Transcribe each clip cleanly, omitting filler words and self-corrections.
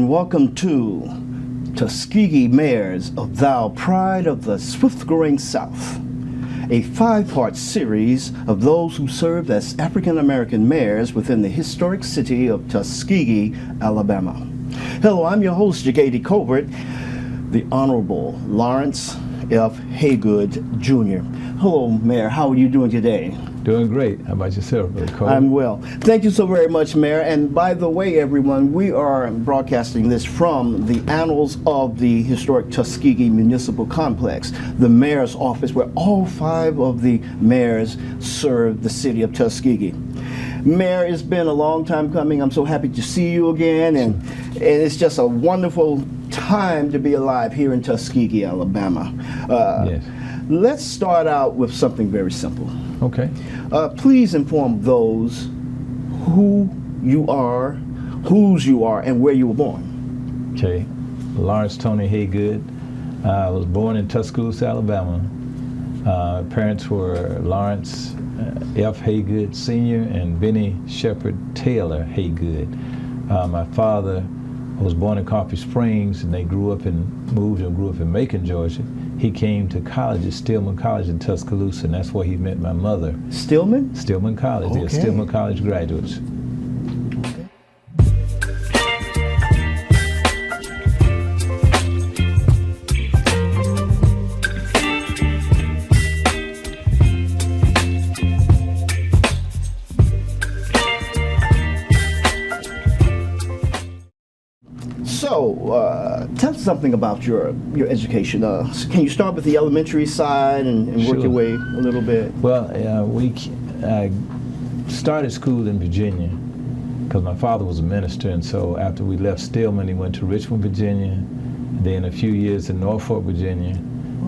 and welcome to Tuskegee Mayors of Thou Pride of the Swift-Growing South, a 5-part series of those who served as African-American mayors within the historic city of Tuskegee, Alabama. Hello, I'm your host, Jagady Colbert, the Honorable Lawrence F. Haygood, Jr. Hello, Mayor. How are you doing today? Doing great. How about yourself, Brother Cole? I'm well. Thank you so very much, Mayor. And by the way, everyone, we are broadcasting this from the annals of the historic Tuskegee Municipal Complex, the mayor's office, where all 5 of the mayors serve the city of Tuskegee. Mayor, it's been a long time coming. I'm so happy to see you again, and it's just a wonderful time to be alive here in Tuskegee, Alabama. Yes. Let's start out with something very simple. Okay. Please inform those who you are, whose you are, and where you were born. Okay. Lawrence Tony Haygood. I was born in Tuscaloosa, Alabama. Parents were Lawrence F. Haygood Sr. and Benny Shepard Taylor Haygood. My father was born in Coffee Springs, and they moved in Macon, Georgia. He came to college at Stillman College in Tuscaloosa, and that's where he met my mother. Stillman? Stillman College. Okay. They're Stillman College graduates. Okay. So, tell us something about your education. Can you start with the elementary side and work Sure. your way a little bit? Well, I started school in Virginia because my father was a minister, and so after we left Stillman, he went to Richmond, Virginia, then a few years in Norfolk, Virginia,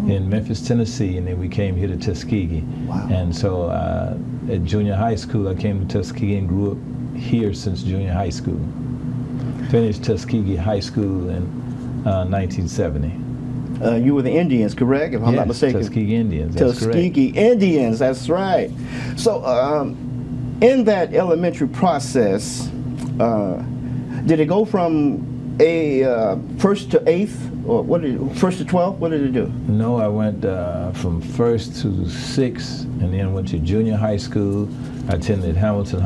in Memphis, Tennessee, and then we came here to Tuskegee. Wow. And so at junior high school, I came to Tuskegee and grew up here since junior high school. Finished Tuskegee High School in 1970. You were the Indians, correct? If I'm not mistaken. Tuskegee Indians, that's Tuskegee Indians, that's right. So, in that elementary process, did it go from first to 8th, or first to 12th? What did it do? No, I went from 1st to 6th, and then went to junior high school. I attended Hamilton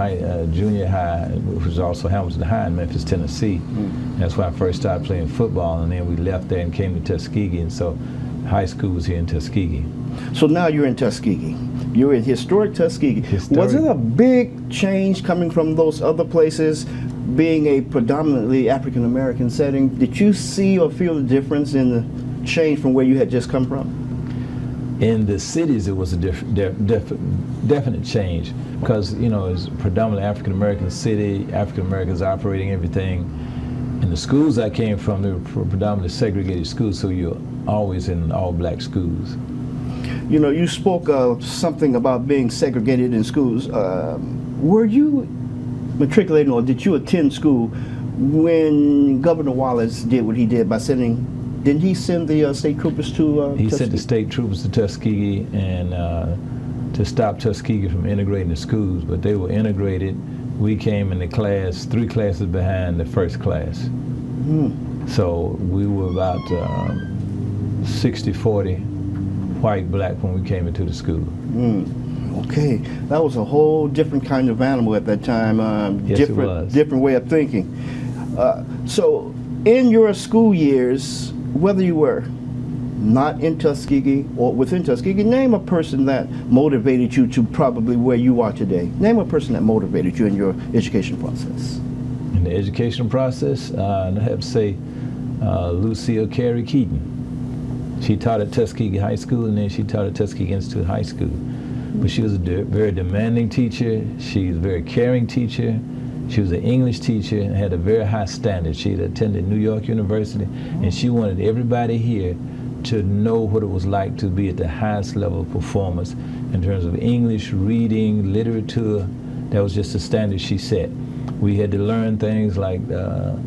Junior High, which was also Hamilton High in Memphis, Tennessee. That's where I first started playing football, and then we left there and came to Tuskegee, and so high school was here in Tuskegee. So now you're in Tuskegee. You're in historic Tuskegee. Was it a big change coming from those other places, being a predominantly African-American setting? Did you see or feel the difference in the change from where you had just come from? In the cities, it was a definite change because, you know, it's a predominantly African-American city, African-Americans operating everything. In the schools I came from, they were predominantly segregated schools, so you're always in all-black schools. You know, you spoke of something about being segregated in schools. Were you matriculating, or did you attend school when Governor Wallace did what he did by didn't he send the state troopers to He Tuskegee? sent the state troopers to Tuskegee and to stop Tuskegee from integrating the schools, but they were integrated. We came in the class, 3 classes behind the first class. So we were about 60-40 white, black when we came into the school. Okay, that was a whole different kind of animal at that time. Yes, it was. Different way of thinking. So in your school years, whether you were not in Tuskegee or within Tuskegee, name a person that motivated you to probably where you are today. Name a person that motivated you in your education process. In the educational process, I have to say Lucille Carey Keaton. She taught at Tuskegee High School, and then she taught at Tuskegee Institute High School. But she was a very demanding teacher. She was a very caring teacher. She was an English teacher and had a very high standard. She had attended New York University, and she wanted everybody here to know what it was like to be at the highest level of performance in terms of English, reading, literature. That was just the standard she set. We had to learn things like the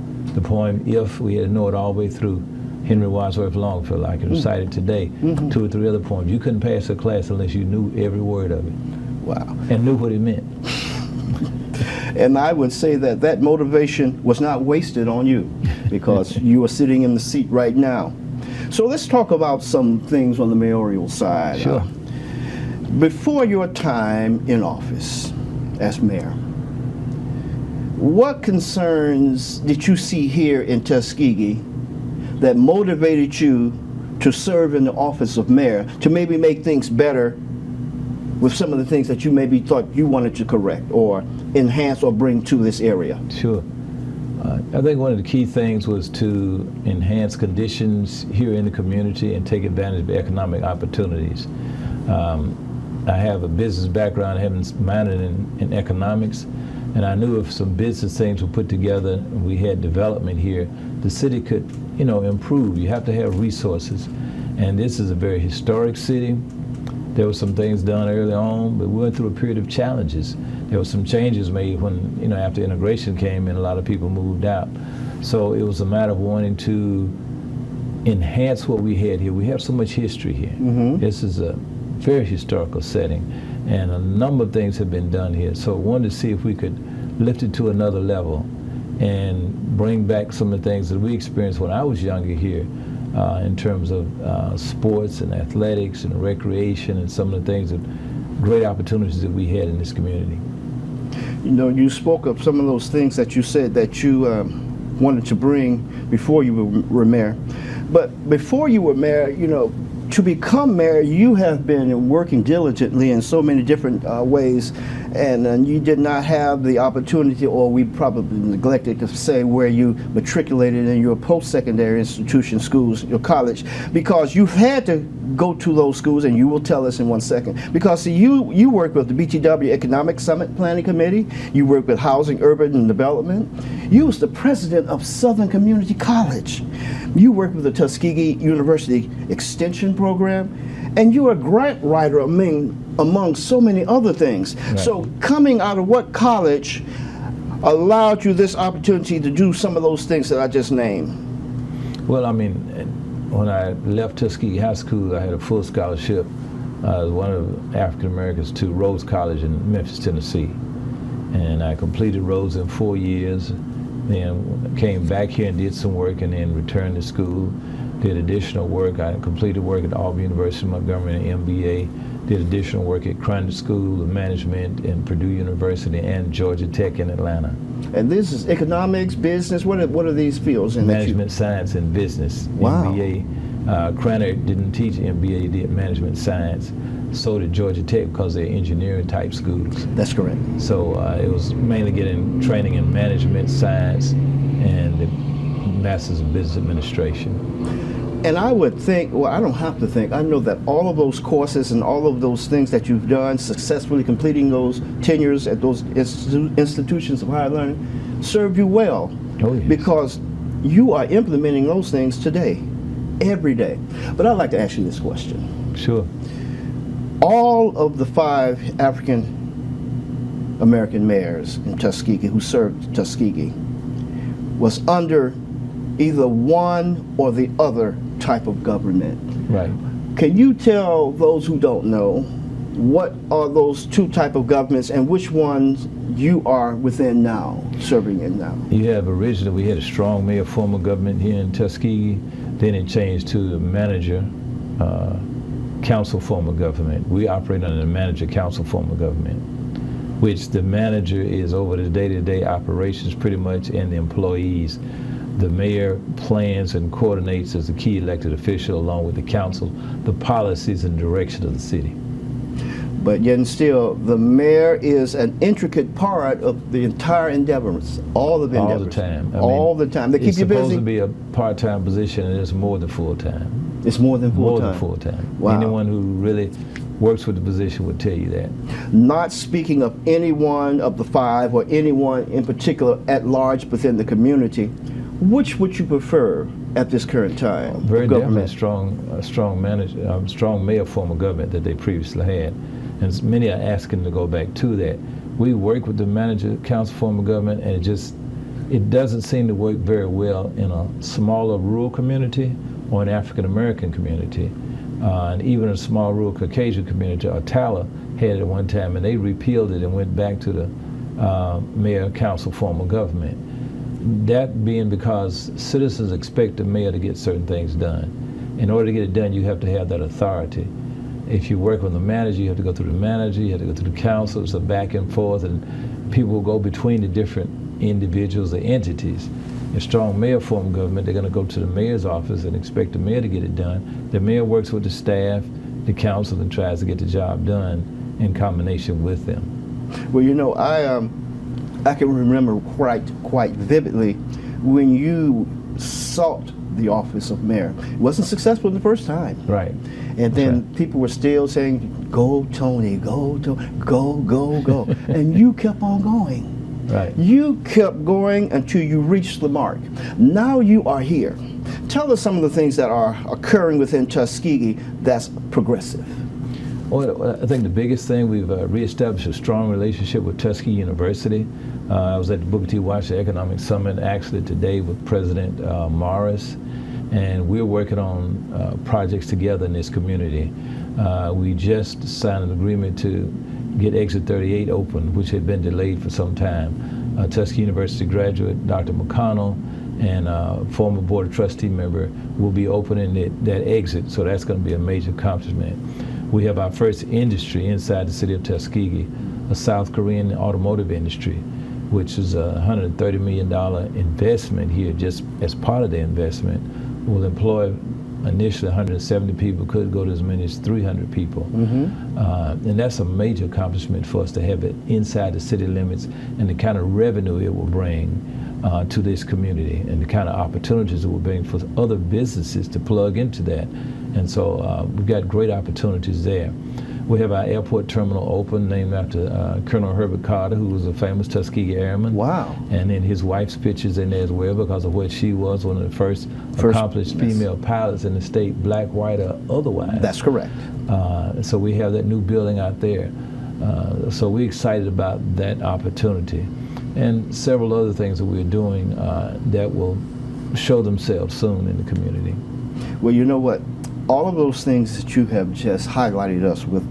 poem If. We had to know it all the way through. Henry Wadsworth Longfellow, I can recite it today. 2 or 3 other poems. You couldn't pass a class unless you knew every word of it. Wow. And knew what it meant. And I would say that that motivation was not wasted on you. because you are sitting in the seat right now. So let's talk about some things on the mayoral side. Sure. Before your time in office as mayor, what concerns did you see here in Tuskegee that motivated you to serve in the office of mayor, to maybe make things better with some of the things that you maybe thought you wanted to correct or enhance or bring to this area? Sure. I think one of the key things was to enhance conditions here in the community and take advantage of economic opportunities. I have a business background, having minored in economics, and I knew if some business things were put together and we had development here, the city could, improve. You have to have resources. And this is a very historic city. There were some things done early on, but we went through a period of challenges. There were some changes made when, after integration came in, a lot of people moved out. So it was a matter of wanting to enhance what we had here. We have so much history here. Mm-hmm. This is a very historical setting, and a number of things have been done here. So I wanted to see if we could lift it to another level and bring back some of the things that we experienced when I was younger here, in terms of sports and athletics and recreation and some of the things, that great opportunities that we had in this community. You spoke of some of those things that you said that you wanted to bring before you were mayor. But before you were mayor, to become mayor, you have been working diligently in so many different ways, and you did not have the opportunity, or we probably neglected to say, where you matriculated in your post-secondary institution schools, your college, because you've had to go to those schools, and you will tell us in 1 second. Because see, you work with the BTW Economic Summit Planning Committee, you work with Housing, Urban and Development, you was the president of Southern Community College, you work with the Tuskegee University Extension Program, and you're a grant writer among so many other things. Right. So coming out of what college allowed you this opportunity to do some of those things that I just named? Well, when I left Tuskegee High School, I had a full scholarship, one of African Americans, to Rhodes College in Memphis, Tennessee. And I completed Rhodes in 4 years, then came back here and did some work, and then returned to school, did additional work. I completed work at Auburn University, Montgomery, and MBA, did additional work at Crandall School of Management and Purdue University and Georgia Tech in Atlanta. And this is economics, business, what are these fields? Management, science, and business. Wow. MBA. Crandall didn't teach MBA, did management science. So did Georgia Tech, because they're engineering type schools. That's correct. So it was mainly getting training in management, science, and the Masters of Business Administration. And I would think, well, I don't have to think, I know that all of those courses and all of those things that you've done, successfully completing those tenures at those institutions of higher learning, serve you well. Oh, yes. Because you are implementing those things today, every day. But I'd like to ask you this question. Sure. All of the 5 African American mayors in Tuskegee who served Tuskegee was under either one or the other type of government. Right. Can you tell those who don't know what are those 2 type of governments and which ones you are within now, serving in now? You have originally, we had a strong mayor form of government here in Tuskegee. Then it changed to the manager council form of government. We operate under the manager council form of government, which the manager is over the day-to-day operations pretty much, and the employees. The mayor plans and coordinates as the key elected official, along with the council, the policies and direction of the city. But yet and still, the mayor is an intricate part of the entire endeavors, all of the endeavors. All the time. All the time. They keep you busy. It's supposed to be a part-time position, and it's more than full-time. It's more than full-time? More than full-time. Wow. Anyone who really works with the position would tell you that. Not speaking of any one of the 5 or anyone in particular at large within the community, which would you prefer at this current time? Very definitely a strong mayor form of government that they previously had. And many are asking to go back to that. We work with the manager council form of government, and it doesn't seem to work very well in a smaller rural community or an African American community. And even a small rural Caucasian community, Otala, had it at one time, and they repealed it and went back to the mayor council form of government. that being because citizens expect the mayor to get certain things done. In order to get it done, you have to have that authority. If you work with the manager, you have to go through the manager, you have to go through the council, it's a back and forth, and people will go between the different individuals or entities. A strong mayor form of government, they're going to go to the mayor's office and expect the mayor to get it done. The mayor works with the staff, the council, and tries to get the job done in combination with them. Well, you know, I can remember quite vividly when you sought the office of mayor. It wasn't successful the first time. Right. And then people were still saying, "Go, Tony, go, go." And you kept on going. Right. You kept going until you reached the mark. Now you are here. Tell us some of the things that are occurring within Tuskegee that's progressive. Well, I think the biggest thing, we've reestablished a strong relationship with Tuskegee University. I was at the Booker T. Washington Economic Summit actually today with President Morris, and we're working on projects together in this community. We just signed an agreement to get Exit 38 open, which had been delayed for some time. Tuskegee University graduate Dr. McConnell and former Board of Trustee member will be opening that exit, so that's going to be a major accomplishment. We have our first industry inside the city of Tuskegee, a South Korean automotive industry, which is a $130 million investment here. Just as part of the investment, will employ initially 170 people, could go to as many as 300 people. And that's a major accomplishment for us to have it inside the city limits, and the kind of revenue it will bring to this community, and the kind of opportunities it will bring for other businesses to plug into that. And so we've got great opportunities there. We have our airport terminal open, named after Colonel Herbert Carter, who was a famous Tuskegee Airman. Wow. And then his wife's picture's in there as well, because of what she was, one of the first accomplished female pilots in the state, black, white, or otherwise. That's correct. So we have that new building out there. So we're excited about that opportunity. And several other things that we're doing that will show themselves soon in the community. Well, you know what? All of those things that you have just highlighted us with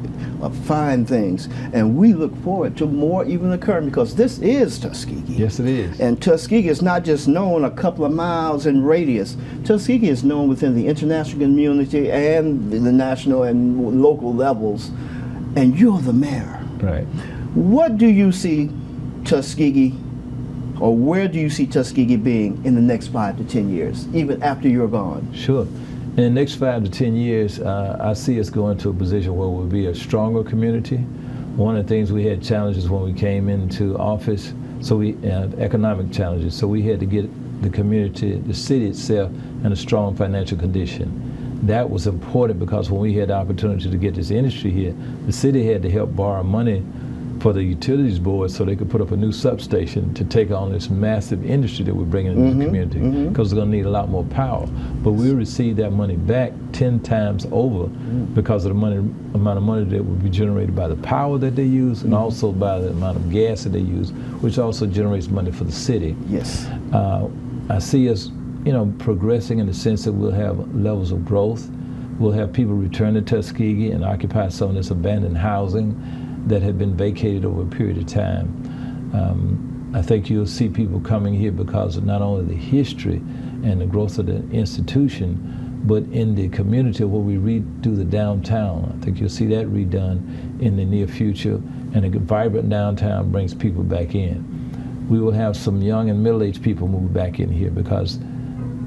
are fine things, and we look forward to more even occurring, because this is Tuskegee. Yes, it is. And Tuskegee is not just known a couple of miles in radius. Tuskegee is known within the international community and the national and local levels, and you're the mayor. Right. What do you see Tuskegee, or where do you see Tuskegee being in the next 5 to 10 years, even after you're gone? Sure. In the next 5 to 10 years, I see us going to a position where we'll be a stronger community. One of the things, we had challenges when we came into office, so we have economic challenges. So we had to get the community, the city itself, in a strong financial condition. That was important because when we had the opportunity to get this industry here, the city had to help borrow money for the utilities board so they could put up a new substation to take on this massive industry that we're bringing into the community, because they're going to need a lot more power. But we'll receive that money back 10 times over because of the amount of money that will be generated by the power that they use, and also by the amount of gas that they use, which also generates money for the city. Yes. I see us, progressing in the sense that we'll have levels of growth. We'll have people return to Tuskegee and occupy some of this abandoned housing that had been vacated over a period of time. I think you'll see people coming here because of not only the history and the growth of the institution, but in the community where we redo the downtown. I think you'll see that redone in the near future, and a vibrant downtown brings people back in. We will have some young and middle-aged people move back in here, because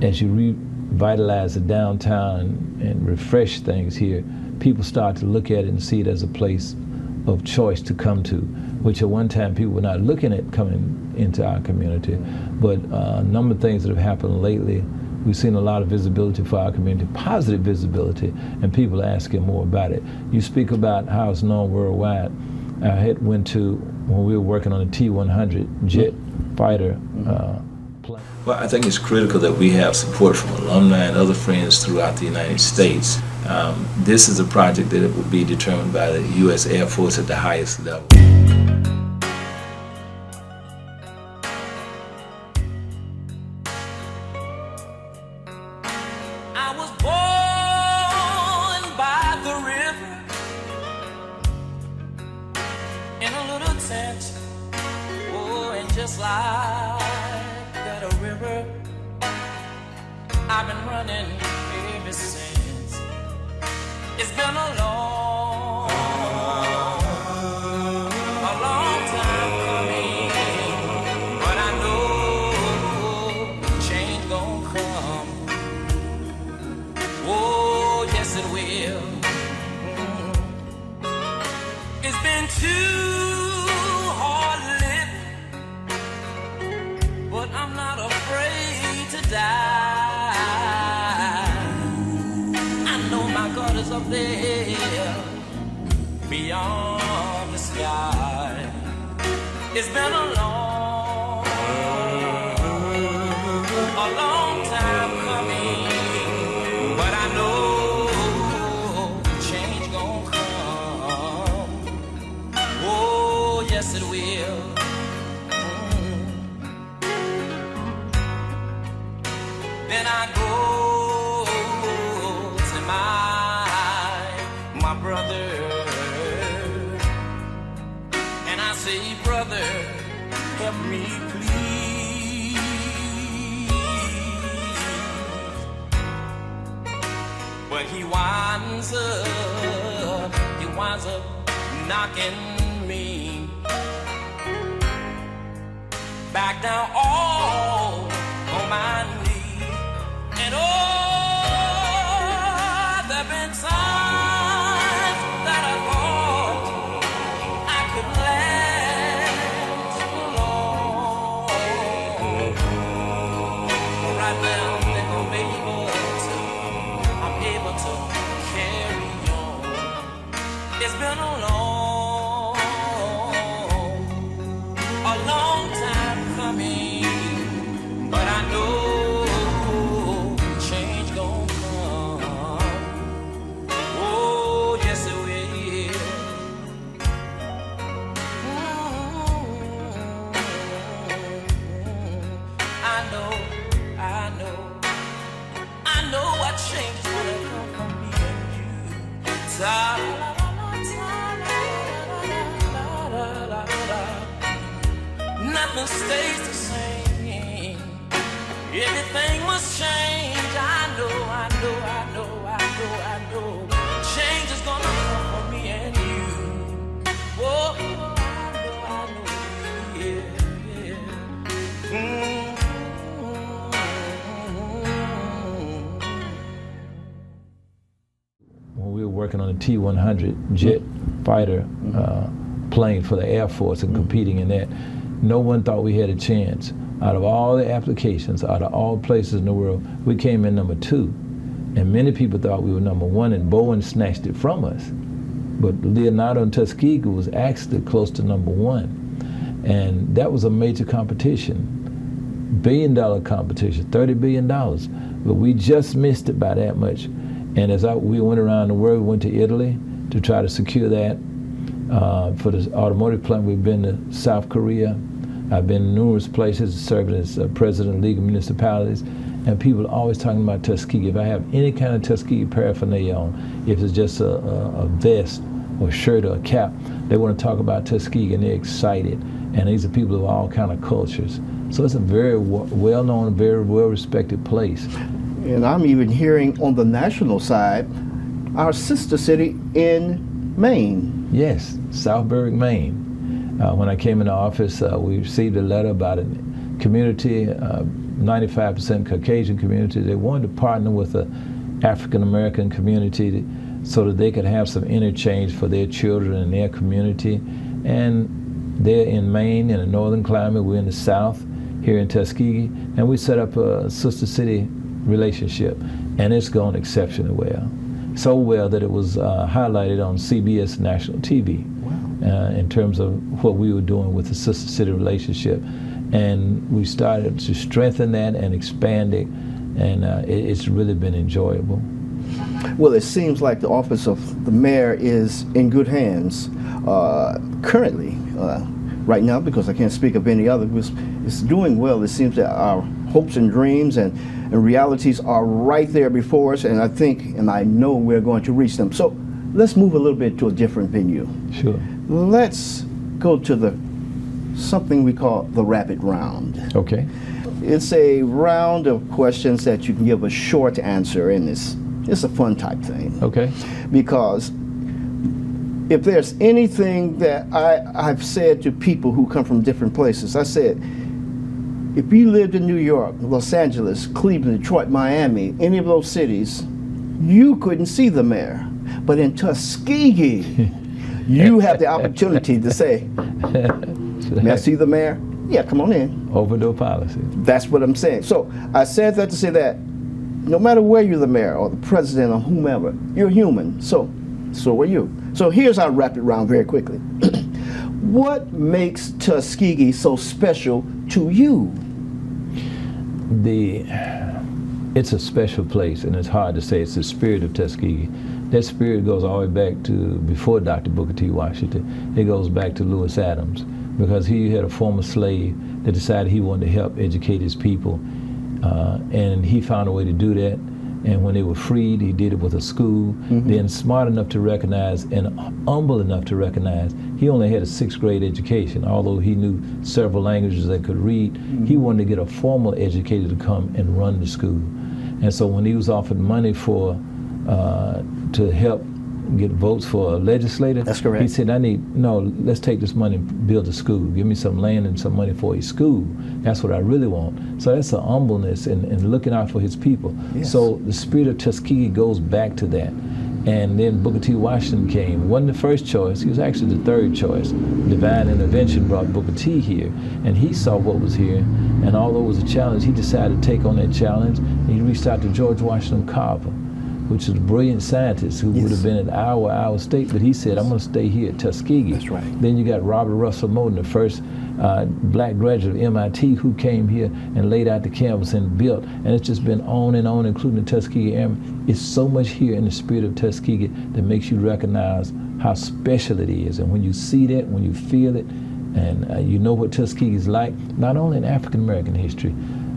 as you revitalize the downtown and refresh things here, people start to look at it and see it as a place of choice to come to, which at one time people were not looking at coming into our community. But a number of things that have happened lately, we've seen a lot of visibility for our community, positive visibility, and people are asking more about it. You speak about how it's known worldwide. I had went to, when we were working on the T-100 jet fighter plane. Well, I think it's critical that we have support from alumni and other friends throughout the United States. This is a project that it will be determined by the U.S. Air Force at the highest level. I was born by the river in a little tent, oh, and just like that a river river. I've been running ever since. It's been a long time coming, but I know change gon' come. Oh, yes it will. It's been too hard living, but I'm not afraid to die. I know my God is up there beyond the sky. It's been a long time coming, but I know change gon' come. Oh, yes it will. Then I go to my brother, and I say, brother, help me please. But he winds up knocking me back down all on my knees. And oh, there've been times that I thought I could last long. Right now, I think I'm able to carry on. It's been a long time coming, but I know change gon' come. Oh, yes it will. I know what change is gonna come from me and you. Nothing stays the same. Everything must change. I know. Change is gonna come for me and you. Oh, I know, yeah. When we were working on the T-100 jet fighter plane for the Air Force and competing in that, no one thought we had a chance. Out of all the applications, out of all places in the world, we came in number 2. And many people thought we were number 1, and Boeing snatched it from us. But Leonardo and Tuskegee was actually close to number 1. And that was a major competition, billion-dollar competition, $30 billion. But we just missed it by that much. And as we went around the world, we went to Italy to try to secure that. For the automotive plant, we've been to South Korea. I've been in numerous places serving as president of the League of Municipalities, and people are always talking about Tuskegee. If I have any kind of Tuskegee paraphernalia on, if it's just a vest or a shirt or a cap, they want to talk about Tuskegee and they're excited. And these are people of all kind of cultures. So it's a very well-known, very well-respected place. And I'm even hearing on the national side, our sister city in Maine. Yes, Southburg, Maine. When I came into office, we received a letter about a community, 95% Caucasian community. They wanted to partner with the African-American community so that they could have some interchange for their children and their community. And they're in Maine, in a northern climate. We're in the south, here in Tuskegee. And we set up a sister city relationship, and it's gone exceptionally well. So well that it was highlighted on CBS national TV. In terms of what we were doing with the sister city relationship. And we started to strengthen that and expand it, and it's really been enjoyable. Well, it seems like the office of the mayor is in good hands currently, right now, because I can't speak of any other. It's doing well. It seems that our hopes and dreams and realities are right there before us, and I think and I know we're going to reach them. So let's move a little bit to a different venue. Sure. Let's go to something we call the rapid round. Okay. It's a round of questions that you can give a short answer, and it's a fun type thing. Okay. Because if there's anything that I've said to people who come from different places, I said, if you lived in New York, Los Angeles, Cleveland, Detroit, Miami, any of those cities, you couldn't see the mayor. But in Tuskegee, you have the opportunity to say, may I see the mayor? Yeah, come on in. Overdoor policy. That's what I'm saying. So I said that to say that no matter where you're the mayor or the president or whomever, you're human. So are you. So here's how I wrap it around very quickly. What makes Tuskegee so special to you? It's a special place, and it's hard to say. It's the spirit of Tuskegee. That spirit goes all the way back to before Dr. Booker T. Washington. It goes back to Lewis Adams, because he had a former slave that decided he wanted to help educate his people, and he found a way to do that. And when they were freed, he did it with a school. Then smart enough to recognize and humble enough to recognize he only had a 6th grade education. Although he knew several languages that could read, he wanted to get a formal educator to come and run the school. And so when he was offered money to help get votes for a legislator, that's correct. He said, let's take this money and build a school. Give me some land and some money for a school. That's what I really want. So that's a humbleness and looking out for his people. Yes. So the spirit of Tuskegee goes back to that. And then Booker T. Washington came. Wasn't the first choice, he was actually the 3rd choice. Divine intervention brought Booker T here, and he saw what was here. And although it was a challenge, he decided to take on that challenge. And he reached out to George Washington Carver, which is a brilliant scientist who would have been at Iowa State, but he said, I'm going to stay here at Tuskegee. That's right. Then you got Robert Russell Moulton, the first black graduate of MIT, who came here and laid out the campus and built, and it's just been on, including the Tuskegee Airmen. It's so much here in the spirit of Tuskegee that makes you recognize how special it is. And when you see that, when you feel it, and you know what Tuskegee is like, not only in African-American history,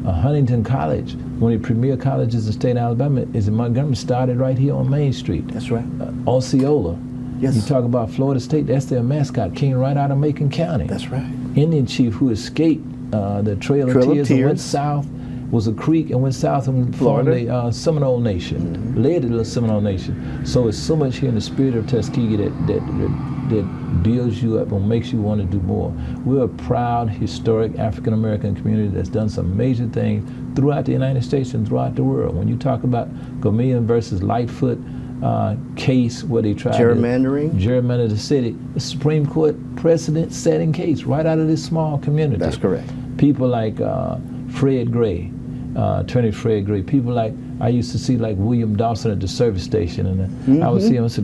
Huntington College, one of the premier colleges in the state of Alabama, is in Montgomery, started right here on Main Street. That's right. Osceola. Yes. You talk about Florida State, that's their mascot, came right out of Macon County. That's right. Indian chief who escaped the Trail of Tears and went south, was a creek and went south and formed the Seminole Nation, led the Seminole Nation. So it's so much here in the spirit of Tuskegee that builds you up and makes you want to do more. We're a proud, historic African-American community that's done some major things throughout the United States and throughout the world. When you talk about Gomillion versus Lightfoot case where they tried gerrymander the city, the Supreme Court precedent-setting case right out of this small community. That's correct. People like Fred Gray, Attorney Fred Gray, people like, I used to see like William Dawson at the service station, and I would see him and say,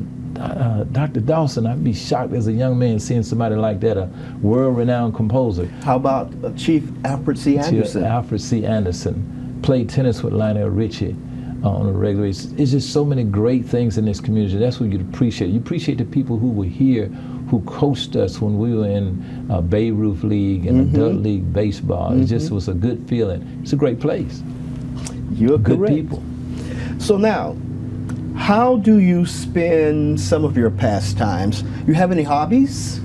Dr. Dawson, I'd be shocked as a young man seeing somebody like that, a world-renowned composer. How about Chief Alfred C. Anderson? Chief Alfred C. Anderson played tennis with Lionel Richie on a regular basis. It's just so many great things in this community. That's what you appreciate. You appreciate the people who were here, who coached us when we were in Babe Ruth League and Adult League baseball. It just was a good feeling. It's a great place. You're good correct. People. So now, how do you spend some of your pastimes? You have any hobbies?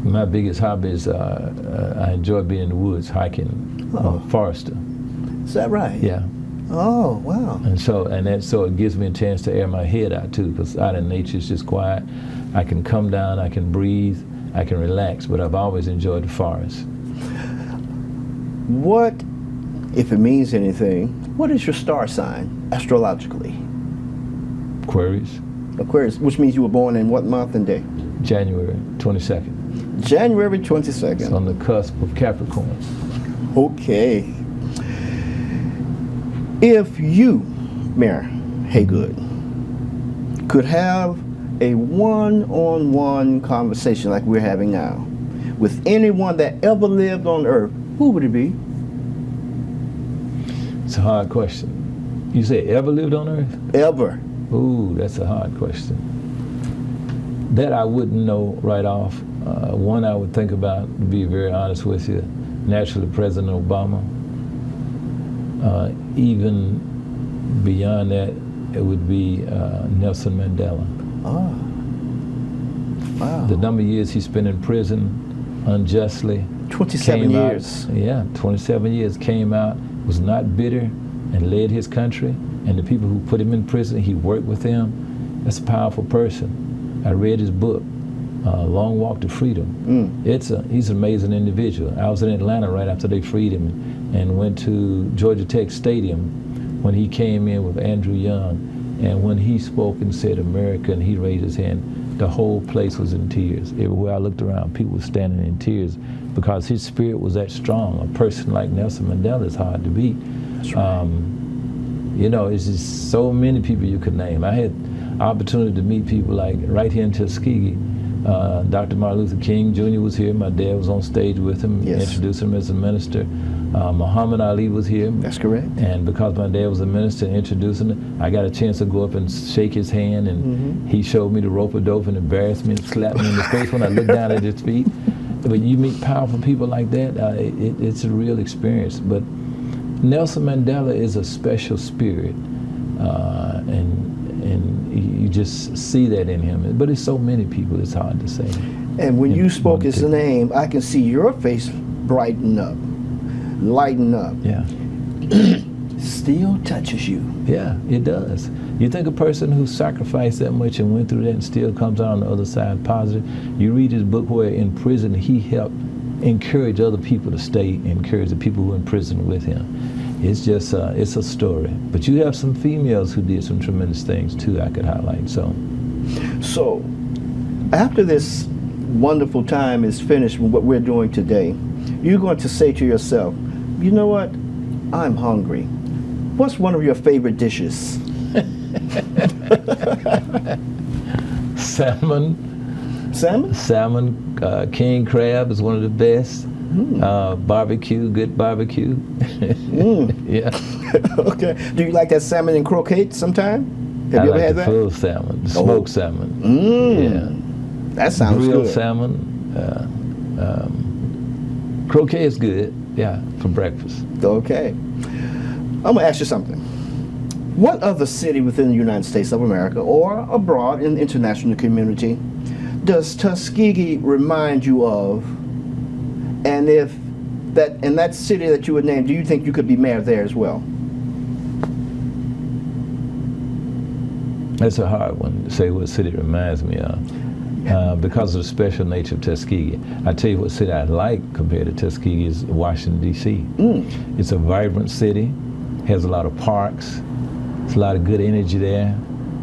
My biggest hobby is I enjoy being in the woods, hiking. I'm a forester. Is that right? Yeah. Oh, wow. And so it gives me a chance to air my head out too, because out in nature it's just quiet. I can come down, I can breathe, I can relax, but I've always enjoyed the forest. What, if it means anything, what is your star sign, astrologically? Aquarius. Aquarius, which means you were born in what month and day? January 22nd. January 22nd. It's on the cusp of Capricorn. Okay. If you, Mayor Haygood, could have a one-on-one conversation like we're having now with anyone that ever lived on Earth, who would it be? It's a hard question. You say ever lived on Earth? Ever. Ooh, that's a hard question. That I wouldn't know right off. One I would think about, to be very honest with you, naturally President Obama. Even beyond that, it would be Nelson Mandela. Oh, wow. The number of years he spent in prison unjustly. 27 came years. Out, yeah, 27 years, came out, was not bitter, and led his country. And the people who put him in prison, he worked with them. That's a powerful person. I read his book, Long Walk to Freedom. He's an amazing individual. I was in Atlanta right after they freed him and went to Georgia Tech Stadium when he came in with Andrew Young. And when he spoke and said America, and he raised his hand, the whole place was in tears. Everywhere I looked around, people were standing in tears because his spirit was that strong. A person like Nelson Mandela is hard to beat. That's right. You know, it's just so many people you could name. I had opportunity to meet people like right here in Tuskegee. Dr. Martin Luther King Jr. was here. My dad was on stage with him, introduced him as a minister. Muhammad Ali was here. That's correct. And because my dad was a minister and introducing him, I got a chance to go up and shake his hand, and he showed me the rope-a-dope and embarrassed me and slapped me in the face when I looked down at his feet. But you meet powerful people like that, it's a real experience. But Nelson Mandela is a special spirit, and you just see that in him. But it's so many people, it's hard to say. And when you spoke his name, I can see your face brighten up, lighten up. Yeah. Still touches you. Yeah, it does. You think a person who sacrificed that much and went through that and still comes out on the other side positive. You read his book where in prison he helped encourage other people to stay, encourage the people who were in prison with him. It's just, it's a story. But you have some females who did some tremendous things too I could highlight, so. So, after this wonderful time is finished with what we're doing today, you're going to say to yourself, you know what, I'm hungry. What's one of your favorite dishes? Salmon. Salmon? Salmon, king crab is one of the best. Barbecue, good barbecue. Yeah. Okay. Do you like that salmon and croquette sometime? Have you ever had that? Full salmon, smoked salmon. Yeah. That sounds Grilled good. salmon. Croquet is good, yeah, for breakfast. Okay. I'm going to ask you something. What other city within the United States of America or abroad in the international community does Tuskegee remind you of? And if that in that city that you would name, do you think you could be mayor there as well? That's a hard one to say what city it reminds me of. Because of the special nature of Tuskegee. I tell you what city I like compared to Tuskegee is Washington, D.C. It's a vibrant city, has a lot of parks, there's a lot of good energy there.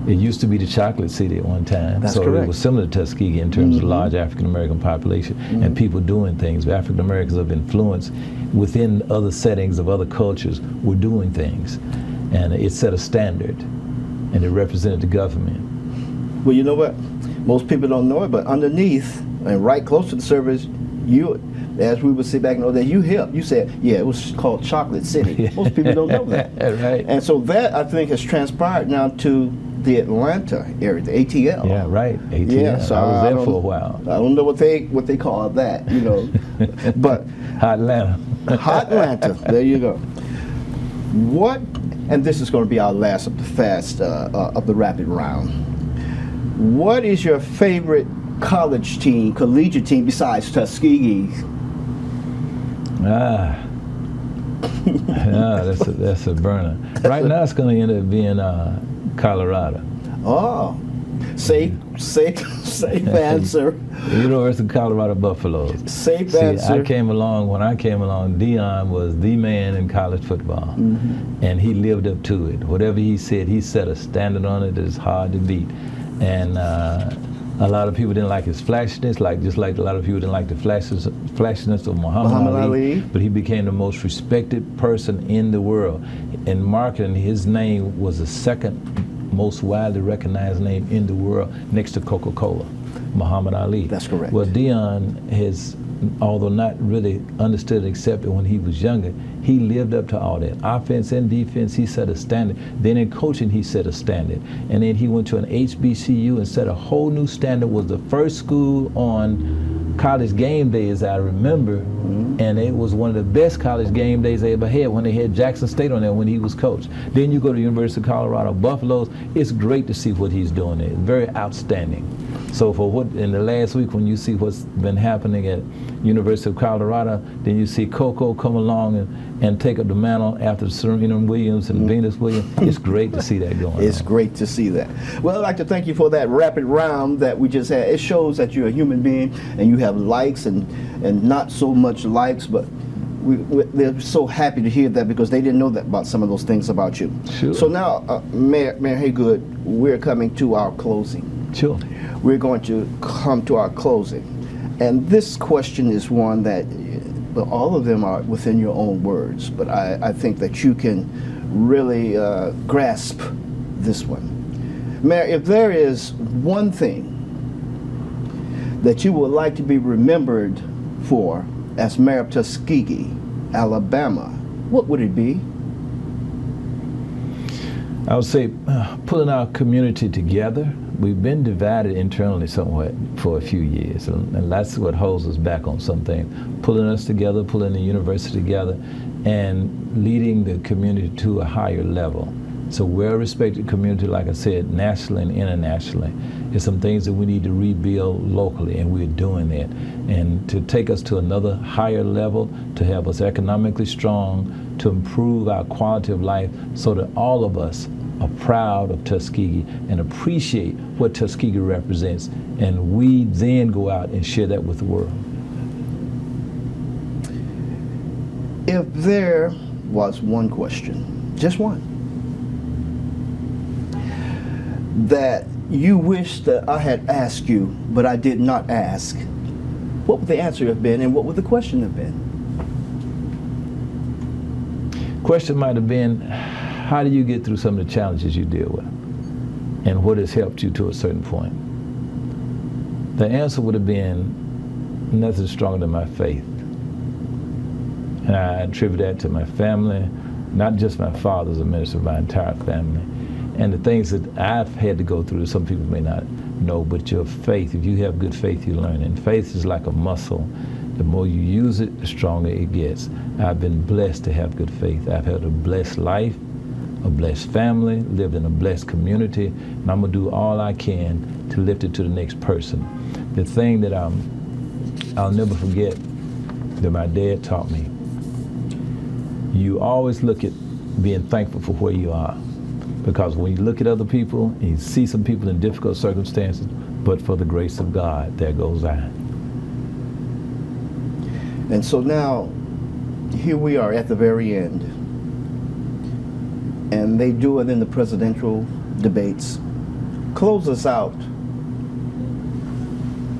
It used to be the chocolate city at one time. That's so correct. It was similar to Tuskegee in terms of large African-American population and people doing things. African-Americans of influence within other settings of other cultures were doing things. And it set a standard, and it represented the government. Well, you know what? Most people don't know it, but underneath and right close to the service, you, as we would sit back and know that you hip. You said, yeah, it was called Chocolate City. Most people don't know that. Right. And so that, I think, has transpired now to the Atlanta area, the ATL. Yeah, right. ATL. Yeah, so I was there for a while. I don't know what they call that, you know, but Hot Atlanta. Hot Atlanta. There you go. What? And this is going to be our last of the fast of the rapid round. What is your favorite college team, collegiate team besides Tuskegee? That's a burner. Right now, it's going to end up being Colorado. Oh, safe answer. The University of Colorado Buffaloes. Safe See, answer. when I came along, Deion was the man in college football, and he lived up to it. Whatever he said, he set a standard on it that is hard to beat. And a lot of people didn't like his flashiness, just like a lot of people didn't like the flashiness of Muhammad Ali. But he became the most respected person in the world. In marketing, his name was the second most widely recognized name in the world, next to Coca-Cola, Muhammad Ali. That's correct. Well, Deion has, although not really understood and accepted when he was younger, he lived up to all that. Offense and defense, he set a standard. Then in coaching, he set a standard. And then he went to an HBCU and set a whole new standard, was the first school on college game days I remember, and it was one of the best college game days they ever had when they had Jackson State on there when he was coach. Then you go to University of Colorado Buffaloes. It's great to see what he's doing there. It's very outstanding. So for what in the last week when you see what's been happening at University of Colorado, then you see Coco come along and take up the mantle after Serena Williams and Venus Williams. It's great to see that going on. It's great to see that. Well, I'd like to thank you for that rapid round that we just had. It shows that you're a human being and you have likes and not so much likes, but they're so happy to hear that because they didn't know that about some of those things about you. Sure. So now, Mayor Haygood, we're coming to our closing. Sure. We're going to come to our closing. And this question is one that, well, all of them are within your own words, but I think that you can really grasp this one. Mayor, if there is one thing that you would like to be remembered for as mayor of Tuskegee, Alabama, what would it be? I would say pulling our community together. We've been divided internally somewhat for a few years, and that's what holds us back on something. Pulling us together, pulling the university together, and leading the community to a higher level. It's a well-respected community, like I said, nationally and internationally. There's some things that we need to rebuild locally, and we're doing that. And to take us to another higher level, to have us economically strong, to improve our quality of life so that all of us are proud of Tuskegee and appreciate what Tuskegee represents, and we then go out and share that with the world. If there was one question, just one, that you wish that I had asked you, but I did not ask, what would the answer have been and what would the question have been? Question might have been, how do you get through some of the challenges you deal with? And what has helped you to a certain point? The answer would have been, nothing stronger than my faith. And I attribute that to my family, not just my father as a minister, my entire family. And the things that I've had to go through that some people may not know, but your faith, if you have good faith, you learn. And faith is like a muscle. The more you use it, the stronger it gets. I've been blessed to have good faith. I've had a blessed life, a blessed family, lived in a blessed community, and I'm gonna do all I can to lift it to the next person. The thing that I'll never forget that my dad taught me, you always look at being thankful for where you are. Because when you look at other people, and you see some people in difficult circumstances, but for the grace of God, there goes I. And so now, here we are at the very end. And they do it in the presidential debates. Close us out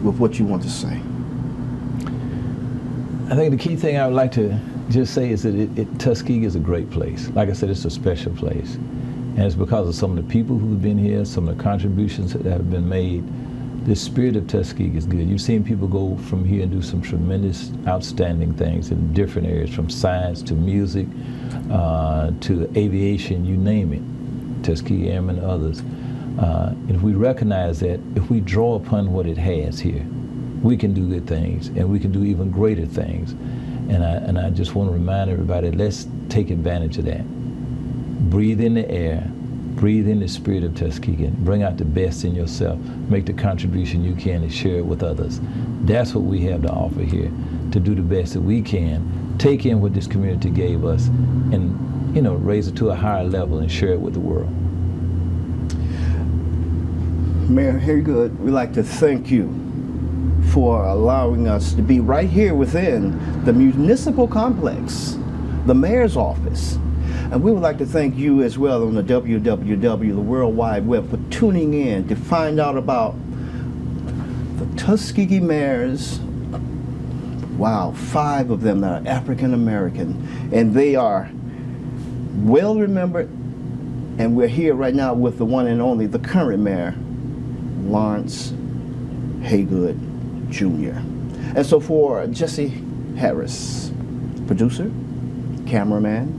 with what you want to say. I think the key thing I would like to just say is that Tuskegee is a great place. Like I said, it's a special place. And it's because of some of the people who've been here, some of the contributions that have been made. The spirit of Tuskegee is good. You've seen people go from here and do some tremendous, outstanding things in different areas, from science to music to aviation, you name it, Tuskegee Airmen and others. And if we recognize that, if we draw upon what it has here, we can do good things, and we can do even greater things. And I just want to remind everybody, let's take advantage of that. Breathe in the air, breathe in the spirit of Tuskegee, bring out the best in yourself, make the contribution you can and share it with others. That's what we have to offer here, to do the best that we can, take in what this community gave us, and raise it to a higher level and share it with the world. Mayor Haygood, we'd like to thank you for allowing us to be right here within the municipal complex, the mayor's office. And we would like to thank you as well on the WWW, the World Wide Web, for tuning in to find out about the Tuskegee mayors. Wow, 5 of them that are African American, and they are well remembered. And we're here right now with the one and only, the current mayor, Lawrence Haygood Jr. And so for Jesse Harris, producer, cameraman,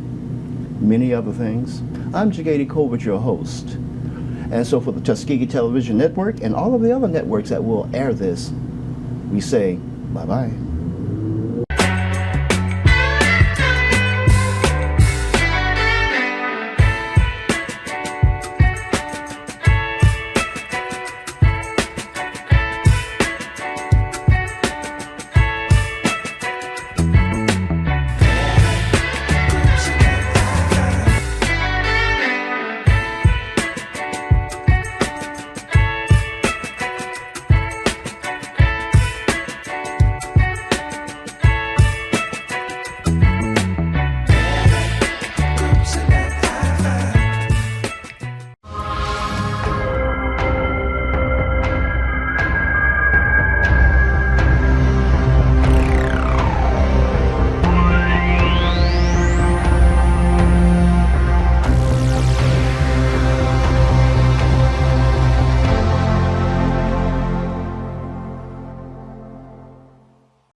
many other things, I'm Jagady Colbert, your host. And so for the Tuskegee Television Network and all of the other networks that will air this, we say Bye-bye.